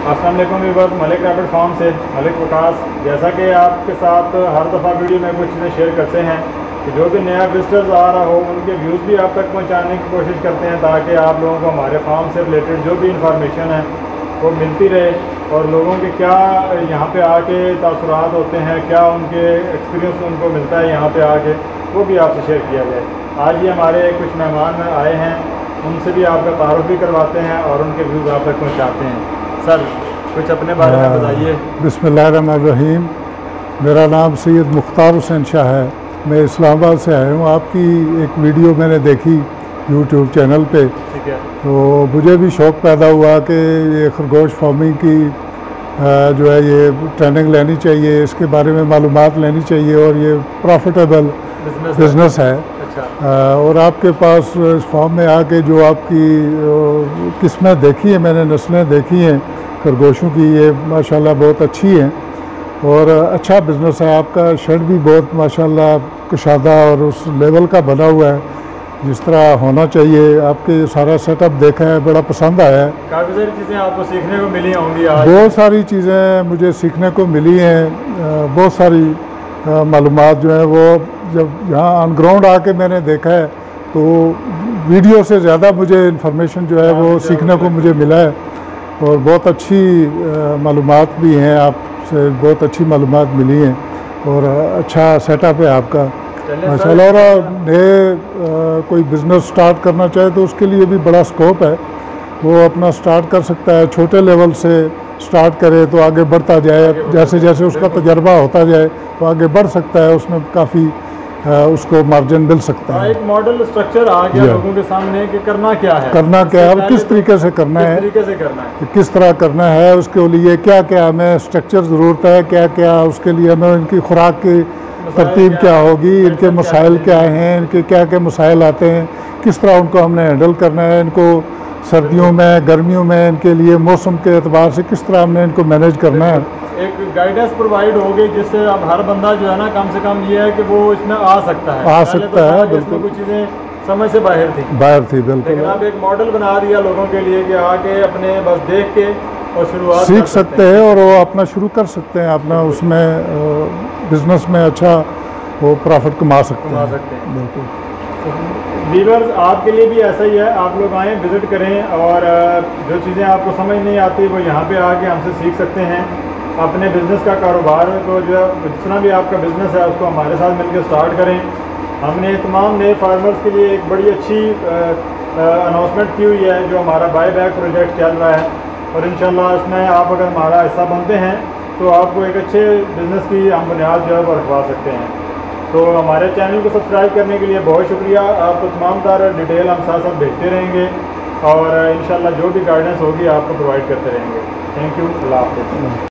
अस्सलाम वालेकुम viewers, Malik rabbit farm से मलिक विकास। जैसा कि आपके साथ हर दफ़ा वीडियो में कुछ चीज़ें शेयर करते हैं कि जो भी नया विजिटर्स आ रहा हो उनके व्यूज़ भी आप तक पहुंचाने की कोशिश करते हैं ताकि आप लोगों को हमारे फार्म से रिलेटेड जो भी इंफॉर्मेशन है वो मिलती रहे और लोगों के क्या यहाँ पे आके तासुरात होते हैं, क्या उनके एक्सपीरियंस उनको मिलता है यहाँ पे आके, वो भी आपसे शेयर किया जाए। आज ही हमारे कुछ मेहमान आए हैं, उनसे भी आपका तारुफ भी करवाते हैं और उनके व्यूज़ आप तक पहुँचाते हैं। सर कुछ अपने बारे में बताइए। बिस्मिल्लाहिर्रहमानिर्रहीम। मेरा नाम सैयद मुख्तार हुसैन शाह है। मैं इस्लामाबाद से आया हूँ। आपकी एक वीडियो मैंने देखी यूट्यूब चैनल पे, ठीक है। तो मुझे भी शौक़ पैदा हुआ कि ये खरगोश फार्मिंग की जो है ये ट्रेनिंग लेनी चाहिए, इसके बारे में मालूमात लेनी चाहिए और ये प्रॉफिटेबल बिज़नेस है। अच्छा। और आपके पास इस फार्म में आके जो आपकी किस्में देखी है, मैंने नस्लें देखी हैं खरगोशों की, ये माशाल्लाह बहुत अच्छी हैं और अच्छा बिज़नेस है आपका। शेड भी बहुत माशाल्लाह कुशादा और उस लेवल का बना हुआ है जिस तरह होना चाहिए। आपके सारा सेटअप देखा है, बड़ा पसंद आया है। काफ़ी सारी चीज़ें आपको सीखने को मिली होंगी आज। बहुत सारी चीज़ें मुझे सीखने को मिली हैं। बहुत सारी मालूमात जो है वो जब यहाँ ऑन ग्राउंड आके मैंने देखा है तो वीडियो से ज़्यादा मुझे इन्फॉर्मेशन जो है वो सीखने को मुझे मिला है और बहुत अच्छी मालूमात भी हैं, आपसे बहुत अच्छी मालूमात मिली हैं और अच्छा सेटअप है आपका माशाल्लाह। और नए कोई बिज़नेस स्टार्ट करना चाहे तो उसके लिए भी बड़ा स्कोप है, वो अपना स्टार्ट कर सकता है। छोटे लेवल से स्टार्ट करे तो आगे बढ़ता जाए, जैसे जैसे उसका तजर्बा होता जाए तो आगे बढ़ सकता है, उसमें काफ़ी उसको मार्जिन मिल सकता है। एक मॉडल स्ट्रक्चर आ गया लोगों के सामने कि करना क्या है, करना क्या है, किस तरीके से करना है, किस तरह करना है, उसके लिए क्या क्या हमें स्ट्रक्चर ज़रूरत है, क्या क्या उसके लिए हमें इनकी खुराक की तरतीब क्या होगी, इनके मसाइल क्या हैं, इनके क्या क्या मसाइल आते हैं, किस तरह उनको हमने हैंडल करना है, इनको सर्दियों में गर्मियों में इनके लिए मौसम के एतबार से किस तरह हमने इनको मैनेज करना है। एक गाइडेंस प्रोवाइड होगी जिससे अब हर बंदा जो है ना कम से कम ये है कि वो इसमें आ सकता है, बिल्कुल। कुछ चीज़ें समझ से बाहर थी बिल्कुल, लेकिन आप एक मॉडल बना दिया लोगों के लिए कि आके अपने बस देख के और शुरुआत सीख सकते हैं और वो अपना शुरू कर सकते हैं, अपना उसमें बिजनेस में अच्छा वो प्रॉफिट कमा सकते हैं। बिल्कुल। व्यूअर्स आपके लिए भी ऐसा ही है, आप लोग आएँ, विज़िट करें और जो चीज़ें आपको समझ नहीं आती वो यहाँ पे आके हमसे सीख सकते हैं। अपने बिज़नेस का कारोबार को जो जितना भी आपका बिज़नेस है उसको हमारे साथ मिलकर स्टार्ट करें। हमने तमाम नए फार्मर्स के लिए एक बड़ी अच्छी अनाउंसमेंट की हुई है जो हमारा बाय बैक प्रोजेक्ट चल रहा है और इंशाल्लाह इसमें आप अगर हमारा हिस्सा बनते हैं तो आपको एक अच्छे बिज़नेस की हम बुनियाद जो है वो रखवा सकते हैं। तो हमारे चैनल को सब्सक्राइब करने के लिए बहुत शुक्रिया। आपको तमाम तरह डिटेल हम साथ साथ भेजते रहेंगे और इंशाल्लाह जो भी गाइडेंस होगी आपको प्रोवाइड करते रहेंगे। Thank you. अल्लाह हाफ़िज़।